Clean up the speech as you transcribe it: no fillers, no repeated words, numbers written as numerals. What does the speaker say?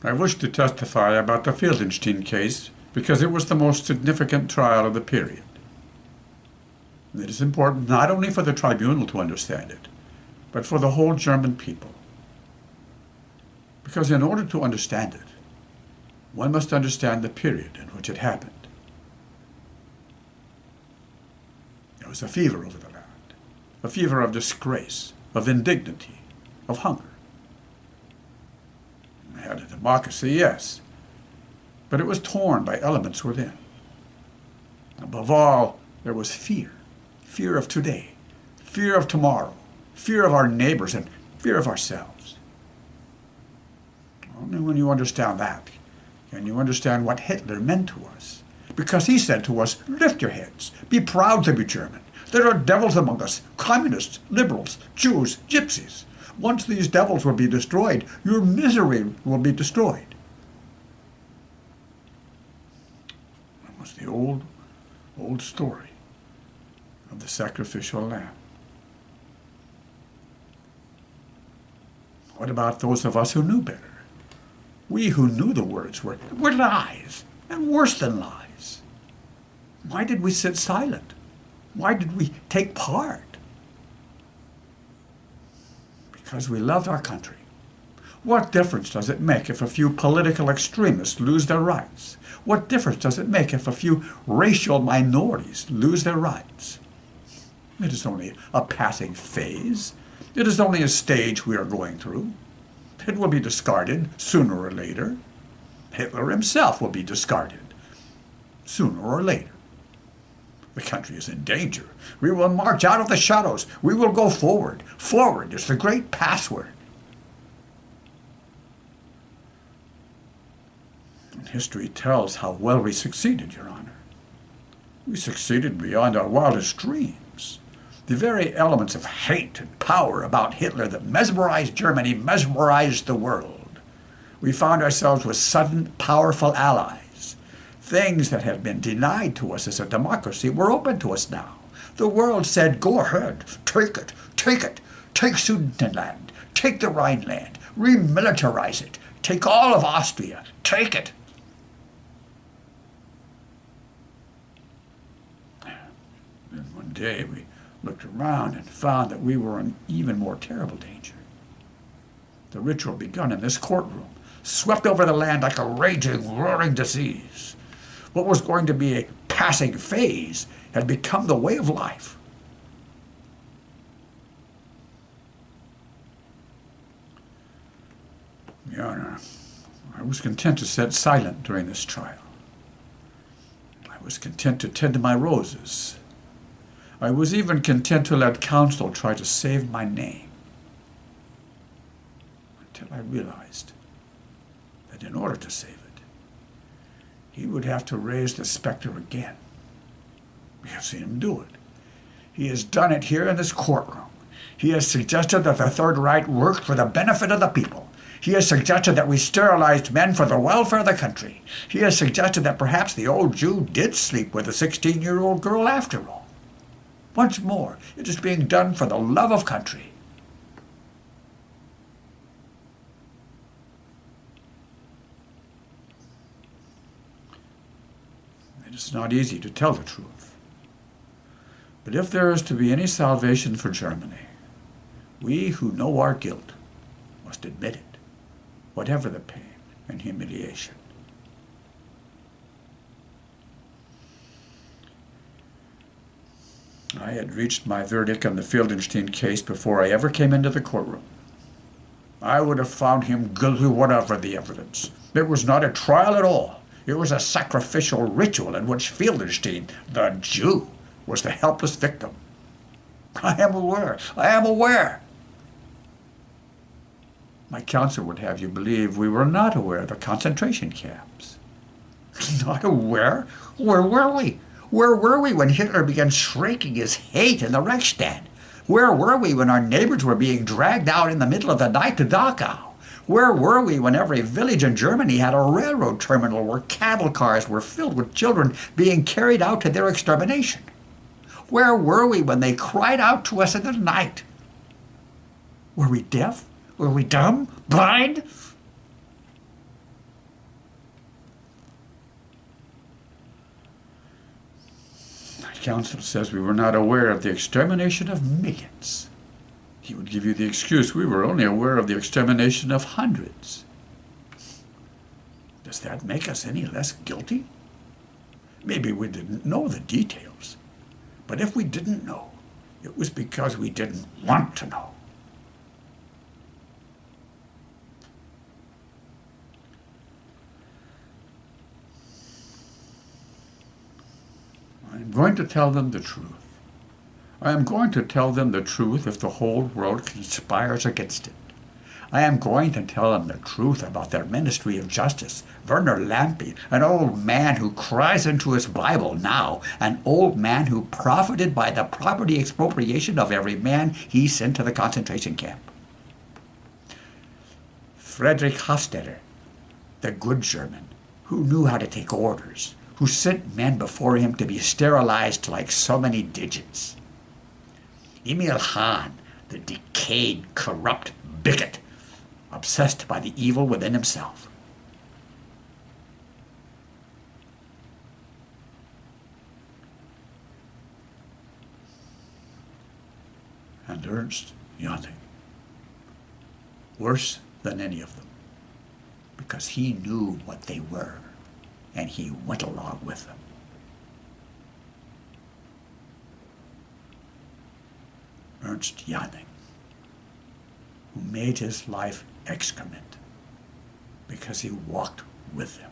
I wish to testify about the Fieldenstein case because it was the most significant trial of the period. It is important not only for the tribunal to understand it, but for the whole German people. Because in order to understand it, one must understand the period in which it happened. There was a fever over the land, a fever of disgrace, of indignity, of hunger. We had a democracy, yes, but it was torn by elements within. Above all, there was fear. Fear of today, fear of tomorrow, fear of our neighbors, and fear of ourselves. Only when you understand that can you understand what Hitler meant to us. Because he said to us, lift your heads, be proud to be German. There are devils among us, communists, liberals, Jews, gypsies. Once these devils will be destroyed, your misery will be destroyed. That was the old story of the sacrificial lamb. What about those of us who knew better? We who knew the words were lies, and worse than lies. Why did we sit silent? Why did we take part? Because we loved our country. What difference does it make if a few political extremists lose their rights? What difference does it make if a few racial minorities lose their rights? It is only a passing phase. It is only a stage we are going through. It will be discarded sooner or later. Hitler himself will be discarded sooner or later. The country is in danger. We will march out of the shadows. We will go forward. Forward is the great password. And history tells how well we succeeded, Your Honor. We succeeded beyond our wildest dreams. The very elements of hate and power about Hitler that mesmerized Germany mesmerized the world. We found ourselves with sudden, powerful allies. Things that had been denied to us as a democracy were open to us now. The world said, go ahead, take it, take Sudetenland, take the Rhineland, remilitarize it, take all of Austria, take it. Then one day we looked around and found that we were in even more terrible danger. The ritual begun in this courtroom swept over the land like a raging, roaring disease. What was going to be a passing phase had become the way of life. Your Honor, I was content to sit silent during this trial. I was content to tend to my roses. I was even content to let counsel try to save my name. Until I realized that in order to save it, he would have to raise the specter again. We have seen him do it. He has done it here in this courtroom. He has suggested that the Third Reich worked for the benefit of the people. He has suggested that we sterilized men for the welfare of the country. He has suggested that perhaps the old Jew did sleep with a 16-year-old girl after all. Once more, it is being done for the love of country. It is not easy to tell the truth. But if there is to be any salvation for Germany, we who know our guilt must admit it, whatever the pain and humiliation. I had reached my verdict on the Fieldenstein case before I ever came into the courtroom. I would have found him guilty whatever the evidence. It was not a trial at all. It was a sacrificial ritual in which Fieldenstein, the Jew, was the helpless victim. I am aware. My counsel would have you believe we were not aware of the concentration camps. Not aware? Where were we? Where were we when Hitler began shrieking his hate in the Reichstag? Where were we when our neighbors were being dragged out in the middle of the night to Dachau? Where were we when every village in Germany had a railroad terminal where cattle cars were filled with children being carried out to their extermination? Where were we when they cried out to us in the night? Were we deaf? Were we dumb? Blind? Council says we were not aware of the extermination of millions. He would give you the excuse we were only aware of the extermination of hundreds. Does that make us any less guilty? Maybe we didn't know the details, but if we didn't know, it was because we didn't want to know. I am going to tell them the truth. I am going to tell them the truth if the whole world conspires against it. I am going to tell them the truth about their ministry of justice. Werner Lampe, an old man who cries into his Bible now, an old man who profited by the property expropriation of every man he sent to the concentration camp. Friedrich Hofstadter, the good German, who knew how to take orders, who sent men before him to be sterilized like so many digits. Emil Hahn, the decayed, corrupt bigot, obsessed by the evil within himself. And Ernst Janning, worse than any of them, because he knew what they were, and he went along with them. Ernst Janning, who made his life excrement because he walked with them.